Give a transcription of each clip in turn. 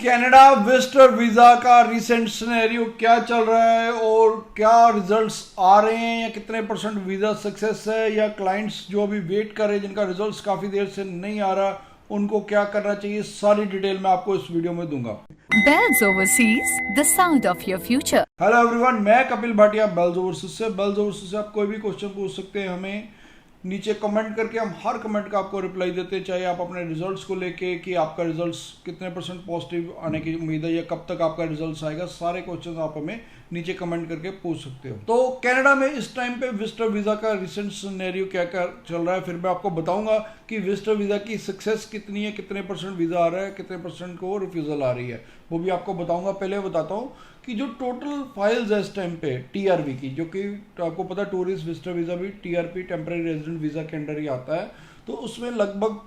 Canada visitor visa का recent scenario क्या चल रहा है और क्या रिजल्ट्स आ रहे हैं या कितने परसेंट वीजा सक्सेस है या क्लाइंट्स जो अभी वेट कर रहे हैं जिनका रिजल्ट्स काफी देर से नहीं आ रहा उनको क्या करना चाहिए, सारी डिटेल मैं आपको इस वीडियो में दूंगा। Bells Overseas, the sound of your future. Hello everyone, मैं कपिल भाटिया बेल्स ओवरसीज से। बेल्स ओवरसीज से आप कोई भी क्वेश्चन पूछ सकते हैं हमें नीचे कमेंट करके, हम हर कमेंट का आपको रिप्लाई देते हैं। चाहे आप अपने रिजल्ट्स को लेके कि आपका रिजल्ट्स कितने परसेंट पॉजिटिव आने की उम्मीद है या कब तक आपका रिजल्ट्स आएगा, सारे क्वेश्चन आप हमें नीचे कमेंट करके पूछ सकते हो। तो कनाडा में इस टाइम पे विजिटर वीजा का रिसेंट सिनेरियो क्या क्या चल रहा है, फिर मैं आपको बताऊंगा कि विजिटर वीजा की सक्सेस कितनी है, कितने परसेंट वीजा आ रहा है, कितने परसेंट को रिफ्यूजल आ रही है, वो भी आपको बताऊंगा। पहले बताता हूँ कि जो टोटल फाइल्स है इस टाइम पे टीआरवी की, जो कि आपको पता है टूरिस्ट विजिटर वीजा भी टीआरपी टेम्पररी रेजिडेंट वीजा के अंडर ही आता है, तो उसमें लगभग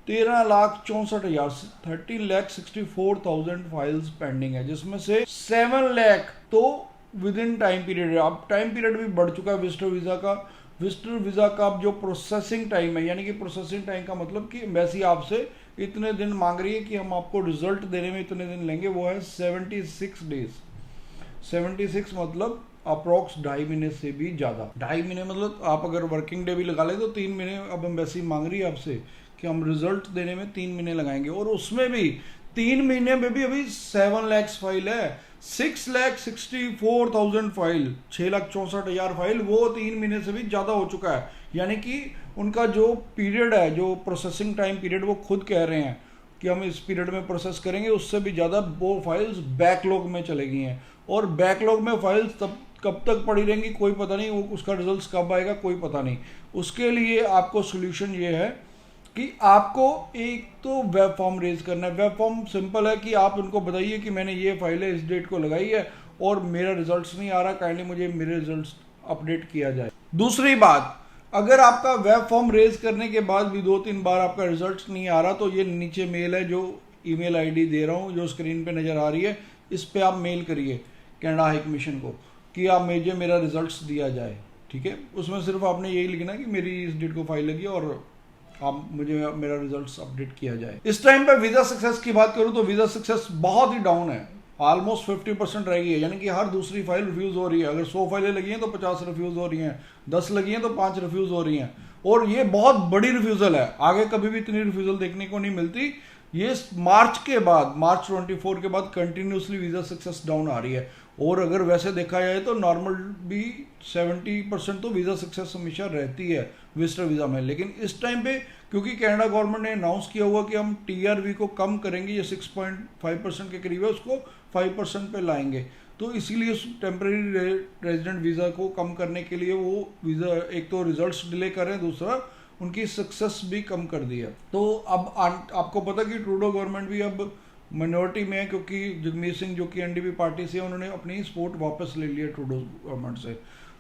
13,64,000 13,64,000 फाइल्स पेंडिंग है, जिसमें से 7 लाख तो विद इन टाइम पीरियड है। अब टाइम पीरियड भी बढ़ चुका है विजिटर वीजा का। विजिटर वीजा का जो प्रोसेसिंग टाइम है, यानी कि प्रोसेसिंग टाइम का मतलब कि एम्बेसी आपसे इतने दिन मांग रही है कि हम आपको रिजल्ट देने में इतने दिन लेंगे, वो है 76 डेज। 76 मतलब अप्रोक्स 2.5 महीने से भी ज़्यादा। 2.5 महीने मतलब आप अगर वर्किंग डे भी लगा ले तो 3 महीने अब एम्बेसी मांग रही है आपसे कि हम रिजल्ट देने में 3 महीने लगाएंगे, और उसमें भी 3 महीने में भी अभी 7 लैक्स फाइल है। 6,64,000 फाइल, 6,64,000 फाइल, वो 3 महीने से भी ज़्यादा हो चुका है। यानी कि उनका जो पीरियड है, जो प्रोसेसिंग टाइम पीरियड, वो खुद कह रहे हैं कि हम इस पीरियड में प्रोसेस करेंगे, उससे भी ज़्यादा वो फाइल्स बैकलॉग में चले गई हैं। और बैकलॉग में फाइल्स तब कब तक पड़ी रहेंगी कोई पता नहीं, वो उसका रिजल्ट कब आएगा कोई पता नहीं। उसके लिए आपको सोल्यूशन ये है कि आपको एक तो वेब फॉर्म रेज करना है। वेब फॉर्म सिंपल है कि आप उनको बताइए कि मैंने ये फाइल है इस डेट को लगाई है और मेरा रिजल्ट्स नहीं आ रहा, काइंडली मुझे मेरे रिजल्ट्स अपडेट किया जाए। दूसरी बात, अगर आपका वेब फॉर्म रेज करने के बाद भी 2-3 बार आपका रिजल्ट्स नहीं आ रहा, तो ये नीचे मेल है, जो ईमेल आईडी दे रहा हूँ, जो स्क्रीन पे नजर आ रही है, इस पे आप मेल करिए कनाडा हाई कमीशन को कि आप मुझे मेरा रिजल्ट्स दिया जाए। ठीक है, उसमें सिर्फ आपने यही लिखना कि मेरी इस डेट को फाइल लगी और आप मुझे मेरा रिजल्ट्स अपडेट किया जाए। इस टाइम पे वीजा सक्सेस की बात करूं तो वीजा सक्सेस बहुत ही डाउन है, ऑलमोस्ट 50% रह गई है। यानी कि हर दूसरी फाइल रिफ्यूज हो रही है। अगर 100 फाइलें लगी हैं तो 50 रिफ्यूज हो रही हैं, 10 लगी हैं तो 5 रिफ्यूज हो रही हैं, और ये बहुत बड़ी रिफ्यूजल है। आगे कभी भी इतनी रिफ्यूजल देखने को नहीं मिलती। ये मार्च के बाद, मार्च 24 के बाद कंटिन्यूसली वीजा सक्सेस डाउन आ रही है। और अगर वैसे देखा जाए तो नॉर्मल भी 70% तो वीजा सक्सेस हमेशा रहती है विजिटर वीजा में। लेकिन इस टाइम पे क्योंकि कनाडा गवर्नमेंट ने अनाउंस किया हुआ कि हम टीआरवी को कम करेंगे, ये 6.5% के करीब है, उसको 5% पे लाएंगे, तो इसीलिए टेम्पररी रेजिडेंट वीजा को कम करने के लिए वो वीजा एक तो रिजल्ट्स डिले कर रहे हैं, दूसरा उनकी सक्सेस भी कम कर दी है। तो अब आपको पता कि ट्रूडो गवर्नमेंट भी अब माइनॉरिटी में है, क्योंकि जगमीत सिंह जो कि एनडीपी पार्टी से, उन्होंने अपनी सपोर्ट वापस ले लिया ट्रूडो गवर्नमेंट से।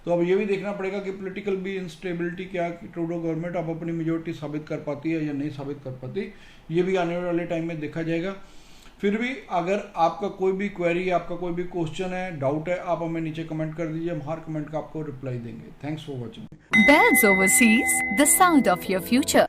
तो अब ये भी देखना पड़ेगा कि पॉलिटिकल भी इंस्टेबिलिटी क्या, कि ट्रूडो गवर्नमेंट अब अपनी मेजोरिटी साबित कर पाती है या नहीं साबित कर पाती, ये भी आने वाले टाइम में देखा जाएगा। फिर भी अगर आपका कोई भी क्वेरी, आपका कोई भी क्वेश्चन है, डाउट है, आप हमें नीचे कमेंट कर दीजिए, हम हर कमेंट का आपको रिप्लाई देंगे। Thanks for watching. Bells Overseas, the sound of your future.